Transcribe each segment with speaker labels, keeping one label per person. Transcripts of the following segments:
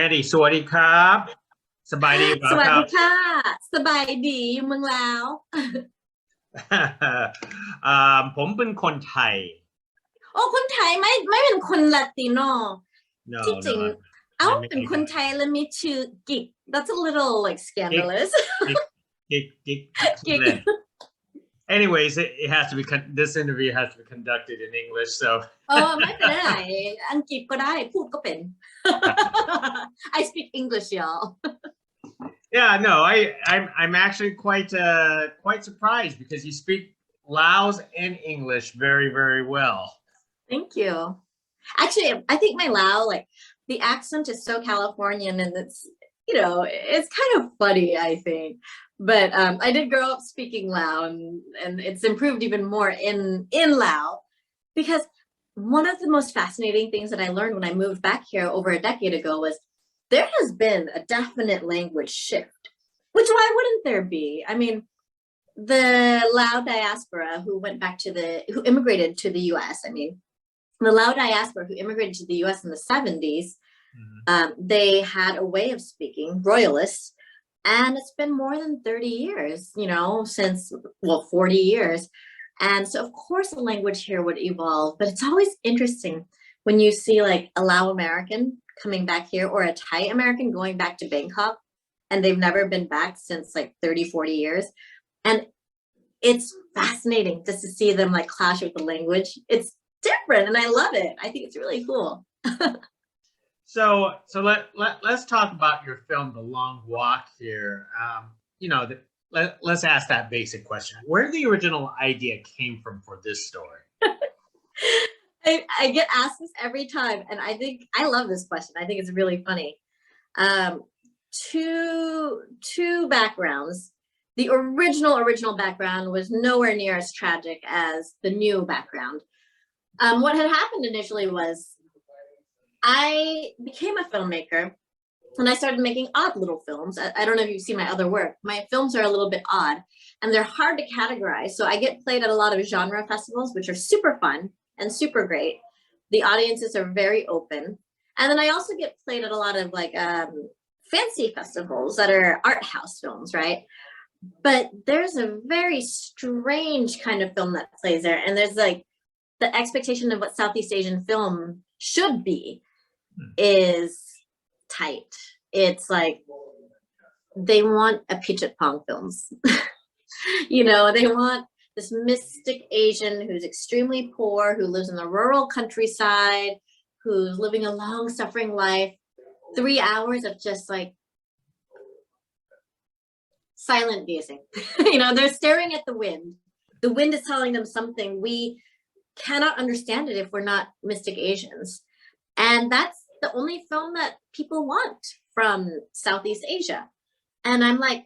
Speaker 1: Mattie สวัสดีครับสบายดีเป
Speaker 2: สวัส
Speaker 1: ล่าครับ
Speaker 2: ดีค่ะสบายดีเมืองลาว
Speaker 1: ผมเป็นคนไทย
Speaker 2: โอ้คนไทยไม่เป็นคนลาติโน
Speaker 1: no
Speaker 2: ที่จ
Speaker 1: no
Speaker 2: ริงเอ้า
Speaker 1: ไม่
Speaker 2: เป็นคนไทยแล้วมีชื่อกิก that's a little like
Speaker 1: กิ๊ก
Speaker 2: scandalous
Speaker 1: กิ๊กชื่อ
Speaker 2: กิก
Speaker 1: เล่น anyways it has to be this interview has to be conducted in English so
Speaker 2: เออไม่เป็นไรอังกฤษก็ได้พูดก็เป็น I speak English y'all
Speaker 1: yeah no I'm actually quite surprised because you speak Laos and English very well.
Speaker 2: thank you actually I think my Lao like the accent is so Californian and it's kind of funny I think but I did grow up speaking Lao and it's improved even more in Lao because one of the most fascinating things that I learned when I moved back here over a decade ago was there has been a definite language shift, which why wouldn't there be? I mean, the Lao diaspora who immigrated to the US, I mean, the Lao diaspora who immigrated to the US in the 70s, they had a way of speaking, royalists, and it's been more than 30 years, since, 40 years. And so, of course, the language here would evolve, but it's always interesting when you see like a Lao American coming back here or a Thai American going back to Bangkok, and they've never been back since like 30, 40 years. And it's fascinating just to see them like clash with the language. It's different and I love it. I think it's really cool.
Speaker 1: So let's talk about your film, The Long Walk here. Let's ask that basic question. Where the original idea came from for this story?
Speaker 2: I get asked this every time, and I think I love this question. I think it's really funny. Two backgrounds. The original background was nowhere near as tragic as the new background. What had happened initially was I became a filmmaker and I started making odd little films. I don't know if you've seen my other work. My films are a little bit odd and they're hard to categorize. So I get played at a lot of genre festivals, which are super fun and super great. The audiences are very open. And then I also get played at a lot of like fancy festivals that are art house films, right? But there's a very strange kind of film that plays there. And there's like the expectation of what Southeast Asian film should be is tight. It's like they want a Pichatpong films. They want this mystic Asian who's extremely poor, who lives in the rural countryside, who's living a long suffering life. 3 hours of just like silent gazing. They're staring at the wind. The wind is telling them something. We cannot understand it if we're not mystic Asians. And that's the only film that people want from Southeast Asia. And I'm like,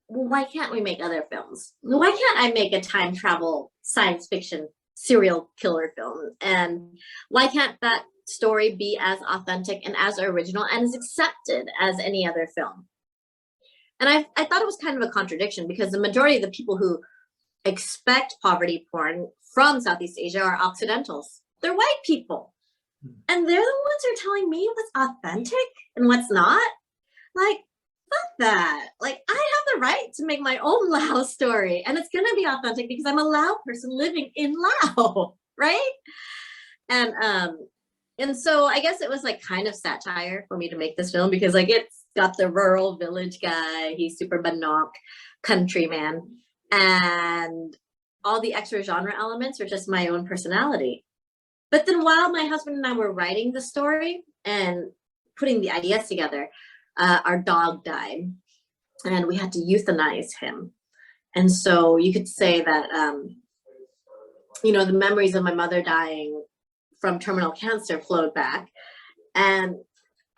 Speaker 2: well, why can't we make other films? Why can't I make a time travel science fiction serial killer film? And why can't that story be as authentic and as original and as accepted as any other film? And I thought it was kind of a contradiction because the majority of the people who expect poverty porn from Southeast Asia are Occidentals. They're white people. And they're the ones who are telling me what's authentic and what's not. Like, fuck that. Like, I have the right to make my own Lao story. And it's going to be authentic because I'm a Lao person living in Lao, right? And so I guess it was like kind of satire for me to make this film because like it's got the rural village guy. He's super banok, countryman. And all the extra genre elements are just my own personality. But then while my husband and I were writing the story and putting the ideas together, our dog died and we had to euthanize him. And so you could say that, the memories of my mother dying from terminal cancer flowed back and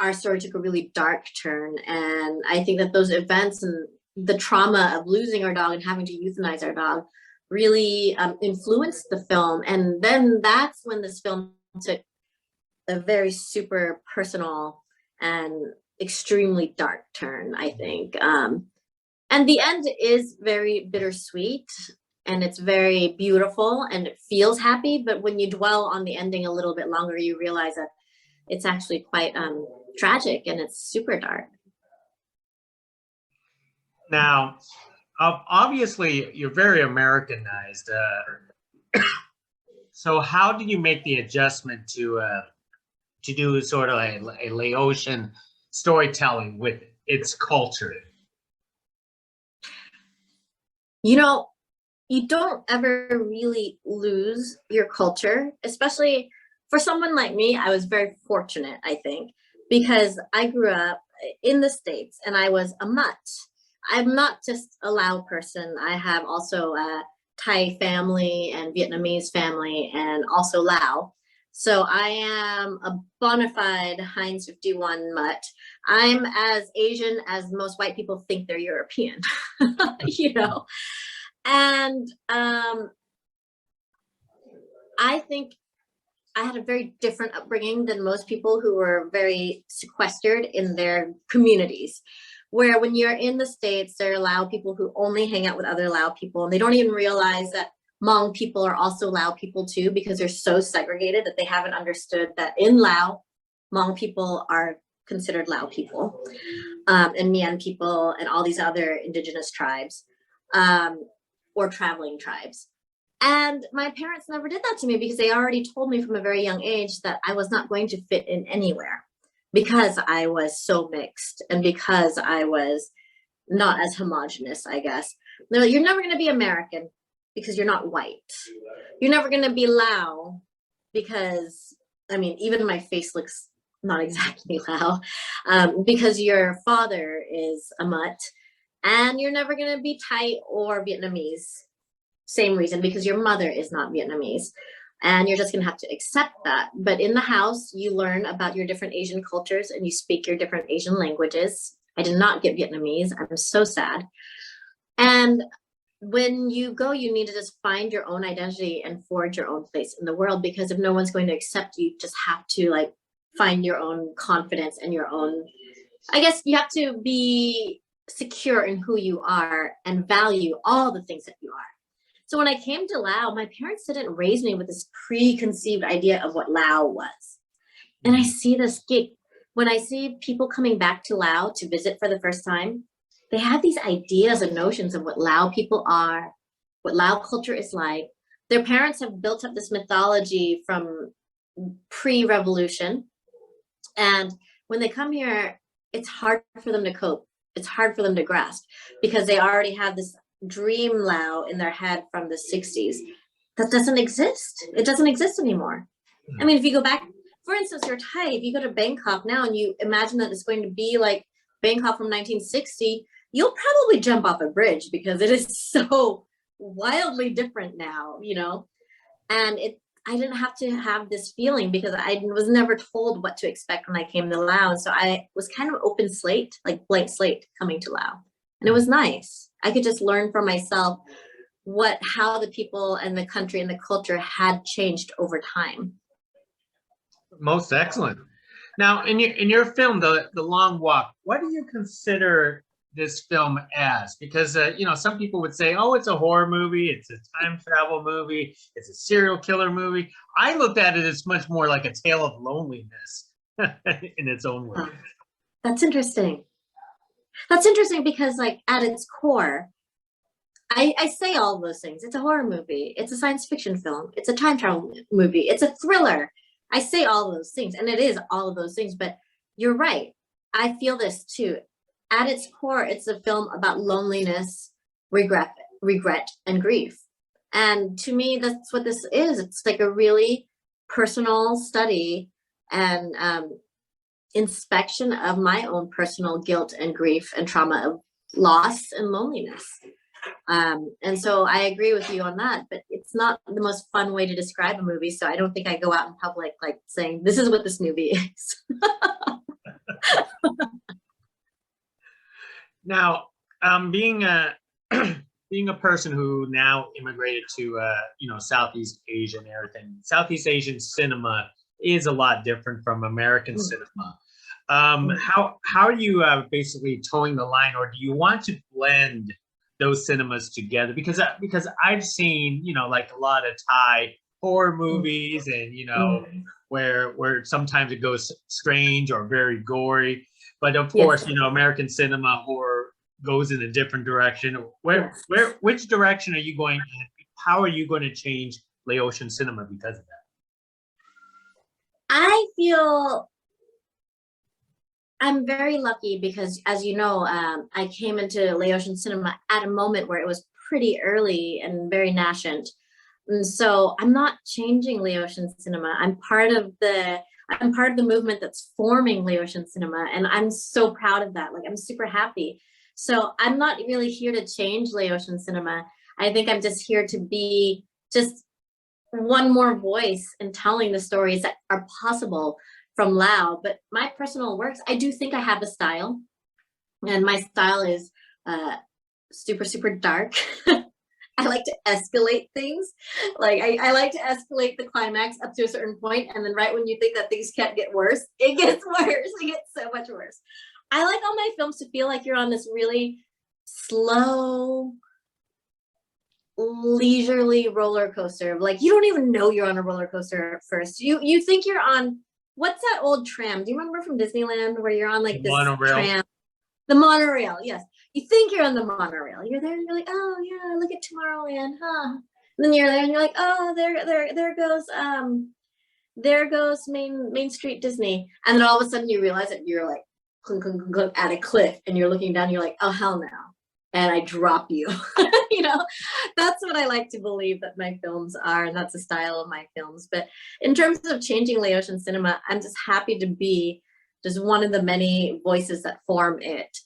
Speaker 2: our story took a really dark turn. And I think that those events and the trauma of losing our dog and having to euthanize our dog really influenced the film. And then that's when this film took a very super personal and extremely dark turn, I think. And the end is very bittersweet and it's very beautiful and it feels happy. But when you dwell on the ending a little bit longer, you realize that it's actually quite tragic and it's super dark.
Speaker 1: Now, obviously, you're very Americanized. So how did you make the adjustment to do sort of a Laotian storytelling with its culture?
Speaker 2: You know, you don't ever really lose your culture, especially for someone like me. I was very fortunate, I think, because I grew up in the States and I was a mutt. I'm not just a Lao person. I have also a Thai family and Vietnamese family and also Lao. So I am a bona fide Heinz 51 mutt. I'm as Asian as most white people think they're European, you know? And I think I had a very different upbringing than most people who were very sequestered in their communities. Where when you're in the States, there are Lao people who only hang out with other Lao people, and they don't even realize that Hmong people are also Lao people too, because they're so segregated that they haven't understood that in Lao, Hmong people are considered Lao people, and Mian people, and all these other indigenous tribes, or traveling tribes. And my parents never did that to me because they already told me from a very young age that I was not going to fit in anywhere, because I was so mixed and because I was not as homogenous, I guess. They're like, you're never going to be American because you're not white. You're never going to be Lao because, I mean, even my face looks not exactly Lao, because your father is a mutt. And you're never going to be Thai or Vietnamese. Same reason, because your mother is not Vietnamese. And you're just going to have to accept that. But in the house, you learn about your different Asian cultures and you speak your different Asian languages. I did not get Vietnamese. I'm so sad. And when you go, you need to just find your own identity and forge your own place in the world, because if no one's going to accept you, you just have to like find your own confidence and your own, I guess you have to be secure in who you are and value all the things that you are. So when I came to Lao, my parents didn't raise me with this preconceived idea of what Lao was. And I see this gig, when I see people coming back to Lao to visit for the first time, they have these ideas and notions of what Lao people are, what Lao culture is like. Their parents have built up this mythology from pre-revolution. And when they come here, it's hard for them to cope. It's hard for them to grasp because they already have this dream Lao in their head from the 60s that doesn't exist. It doesn't exist anymore. I mean, if you go back, for instance, you're Thai, if you go to Bangkok now and you imagine that it's going to be like Bangkok from 1960, you'll probably jump off a bridge because it is so wildly different now, you know? And I didn't have to have this feeling because I was never told what to expect when I came to Lao. And so I was kind of open slate, like blank slate coming to Lao. And it was nice. I could just learn for myself how the people and the country and the culture had changed over time.
Speaker 1: Most excellent. Now, in your film, the Long Walk, what do you consider this film as? Because you know, some people would say, oh, it's a horror movie, it's a time travel movie, it's a serial killer movie. I looked at it as much more like a tale of loneliness in its own way.
Speaker 2: That's interesting. That's interesting because, like, at its core, I say all of those things. It's a horror movie. It's a science fiction film. It's a time travel movie. It's a thriller. I say all of those things, and it is all of those things. But you're right. I feel this too. At its core, it's a film about loneliness, regret, and grief. And to me, that's what this is. It's like a really personal study and inspection of my own personal guilt and grief and trauma of loss and loneliness. And so I agree with you on that, but it's not the most fun way to describe a movie. So I don't think I go out in public like saying, this is what this movie is.
Speaker 1: Now, being a person who now immigrated to you know, Southeast Asia and everything, Southeast Asian cinema is a lot different from American cinema. How are you basically towing the line, or do you want to blend those cinemas together? Because I've seen, you know, like a lot of Thai horror movies, and you know,
Speaker 2: Mm.
Speaker 1: where sometimes it goes strange or very gory. But of
Speaker 2: Yes,
Speaker 1: course, you know, American cinema horror goes in a different direction.
Speaker 2: yes.
Speaker 1: Which direction are you going in? How are you going to change Laotian cinema because of that?
Speaker 2: I feel I'm very lucky because, as you know, I came into Laotian cinema at a moment where it was pretty early and very nascent. And so I'm not changing Laotian cinema. I'm part of the movement that's forming Laotian cinema. And I'm so proud of that. Like, I'm super happy. So I'm not really here to change Laotian cinema. I think I'm just here to be just one more voice in telling the stories that are possible from Lao. But my personal works, I do think I have a style, and my style is super, super dark. I like to escalate things. Like I like to escalate the climax up to a certain point, and then right when you think that things can't get worse, it gets worse. It gets so much worse. I like all my films to feel like you're on this really slow, leisurely roller coaster of, like, you don't even know you're on a roller coaster at first. You think you're on, what's that old tram? Do you remember from Disneyland where you're on like this
Speaker 1: Monorail.
Speaker 2: tram? The monorail, yes. You think you're on the monorail. You're there and you're like, oh yeah, look at Tomorrowland, huh? And then you're there and you're like, oh, there goes Main Street Disney. And then all of a sudden you realize that you're like clunk, clunk, clunk, clunk, at a cliff, and you're looking down, you're like, oh hell no. And I drop you. You know, that's what I like to believe that my films are, and that's the style of my films. But in terms of changing Laotian cinema, I'm just happy to be just one of the many voices that form it.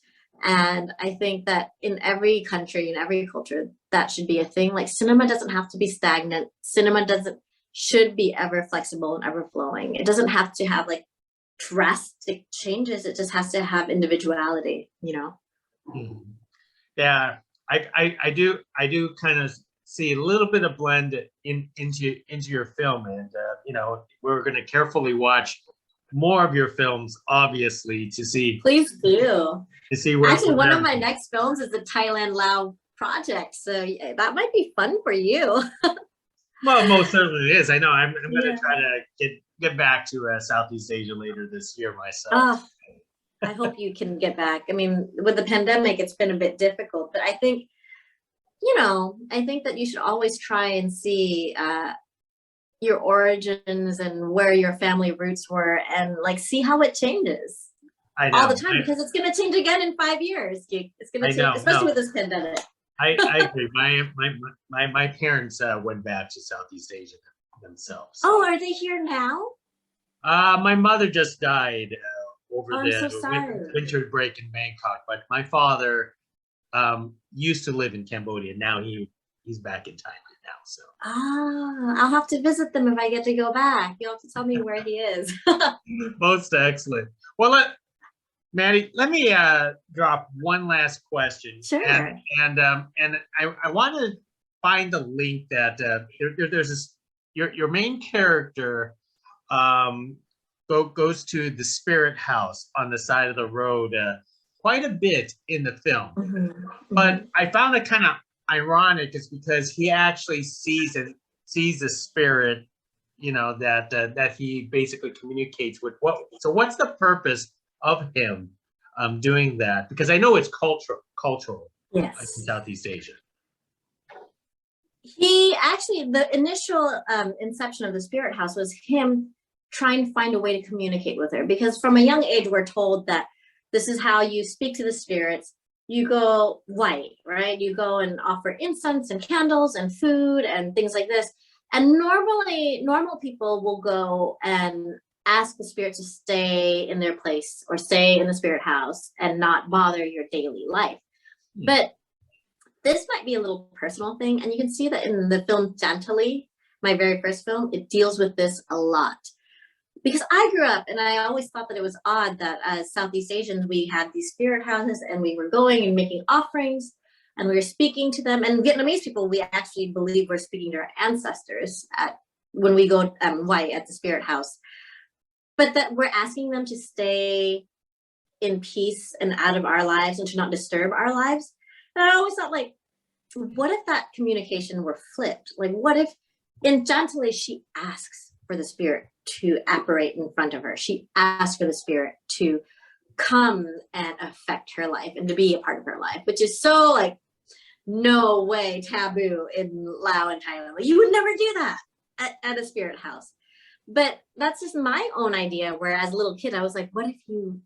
Speaker 2: And I think that in every country, in every culture, that should be a thing. Like, cinema doesn't have to be stagnant. Cinema doesn't should be ever flexible and ever flowing. It doesn't have to have like drastic changes. It just has to have individuality, you know?
Speaker 1: Mhm. Yeah, I do kind of see a little bit of blend into your film, and you know, we're going to carefully watch more of your films, obviously,
Speaker 2: Please do.
Speaker 1: to see where.
Speaker 2: Actually, one of my next films is the Thailand Lao Project, so yeah, that might be fun for you.
Speaker 1: Well, most certainly it is. I know. I'm going
Speaker 2: Yeah.
Speaker 1: to try to get back to Southeast Asia later this year myself.
Speaker 2: Oh, I hope you can get back. I mean, with the pandemic, it's been a bit difficult, but I think, you know, I think that you should always try and see your origins and where your family roots were, and like see how it changes
Speaker 1: I
Speaker 2: all
Speaker 1: know.
Speaker 2: the time, because it's going to change again in 5 years. It's going
Speaker 1: I
Speaker 2: to
Speaker 1: know.
Speaker 2: change, especially
Speaker 1: No,
Speaker 2: with this pandemic.
Speaker 1: I agree. My parents went back to Southeast Asia themselves.
Speaker 2: Oh, are they here now?
Speaker 1: My mother just died over
Speaker 2: Oh, I'm so sorry.
Speaker 1: winter break in Bangkok, but my father used to live in Cambodia. Now he's back in Thailand now. So
Speaker 2: I'll have to visit them if I get to go back. You'll have to tell me where he is.
Speaker 1: most excellent. Well, Mattie, let me drop one last question.
Speaker 2: Sure.
Speaker 1: And I want to find the link that there's this your main character goes to the spirit house on the side of the road quite a bit in the film.
Speaker 2: Mm-hmm.
Speaker 1: But I found it kind of ironic is because he actually sees the spirit, you know, that he basically communicates with. What's the purpose of him doing that? Because I know it's cultural
Speaker 2: Yes.
Speaker 1: in Southeast Asia.
Speaker 2: He actually, the initial inception of the spirit house was him trying to find a way to communicate with her, because from a young age we're told that this is how you speak to the spirits. You go white, right? You go and offer incense and candles and food and things like this. And normally, normal people will go and ask the spirit to stay in their place or stay in the spirit house and not bother your daily life. But this might be a little personal thing. And you can see that in the film Jantali, my very first film, it deals with this a lot. Because I grew up and I always thought that it was odd that as Southeast Asians, we had these spirit houses and we were going and making offerings and we were speaking to them. And Vietnamese people, we actually believe we're speaking to our ancestors when we go white at the spirit house. But that we're asking them to stay in peace and out of our lives and to not disturb our lives. And I always thought, like, what if that communication were flipped? Like, what if in gently, she asks for the spirit to apparate in front of her. She asks for the spirit to come and affect her life and to be a part of her life, which is so like no way taboo in Lao and Thailand. Like, you would never do that at a spirit house. But that's just my own idea, where as a little kid, I was like, what if you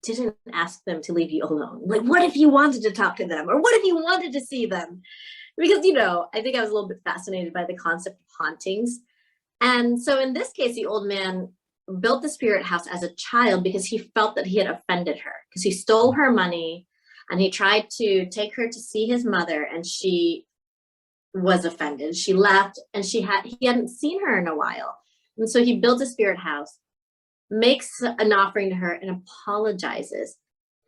Speaker 2: didn't ask them to leave you alone? Like, what if you wanted to talk to them? Or what if you wanted to see them? Because, you know, I think I was a little bit fascinated by the concept of hauntings. And so in this case, the old man built the spirit house as a child because he felt that he had offended her, because he stole her money and he tried to take her to see his mother, and she was offended. She left, and he hadn't seen her in a while. And so he built a spirit house, makes an offering to her, and apologizes.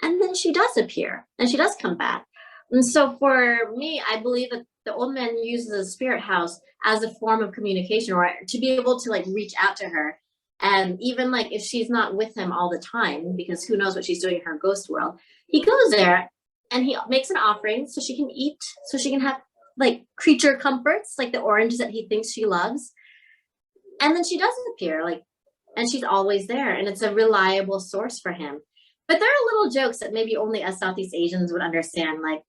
Speaker 2: And then she does appear, and she does come back. And so for me, I believe that the old man uses a spirit house as a form of communication, or to be able to like reach out to her. And even like if she's not with him all the time, because who knows what she's doing in her ghost world, he goes there and he makes an offering so she can eat, so she can have like creature comforts, like the oranges that he thinks she loves. And then she does appear, like, and she's always there, and it's a reliable source for him. But there are little jokes that maybe only us Southeast Asians would understand. Like,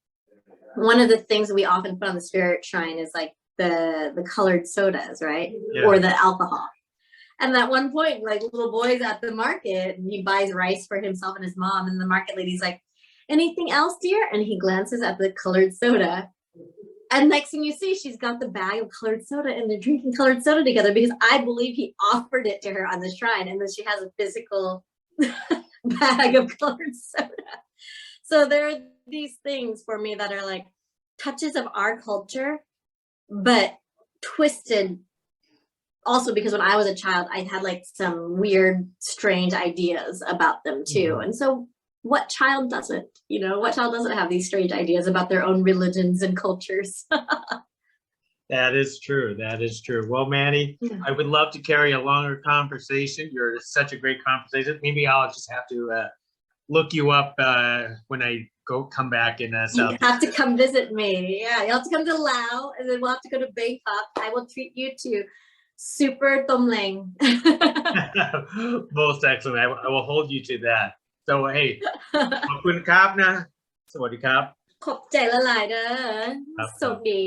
Speaker 2: one of the things that we often put on the spirit shrine is like the colored sodas, right? Yeah. Or the alcohol. And at one point, like, little boy's at the market, and he buys rice for himself and his mom, and the market lady's like, anything else, dear? And he glances at the colored soda. And next thing you see, she's got the bag of colored soda, and they're drinking colored soda together, because I believe he offered it to her on the shrine, and then she has a physical bag of colored soda. So there are these things for me that are like touches of our culture, but twisted also because when I was a child, I had like some weird, strange ideas about them too. And so what child doesn't, you know, what child doesn't have these strange ideas about their own religions and cultures?
Speaker 1: That is true. That is true. Well, Mattie, I would love to carry a longer conversation. You're such a great conversation. Maybe I'll just have to look you up when I come back in South.
Speaker 2: You have to come visit me. Yeah, you have to come to Lao, and then we'll have to go to Bangkok. I will treat you to super tom leng.
Speaker 1: Most excellent. I will hold you to that. So hey ขอบคุณครับนะสวัสดีครับ
Speaker 2: ขอบใจละลายเด้อ
Speaker 1: ครับ
Speaker 2: สวัสดี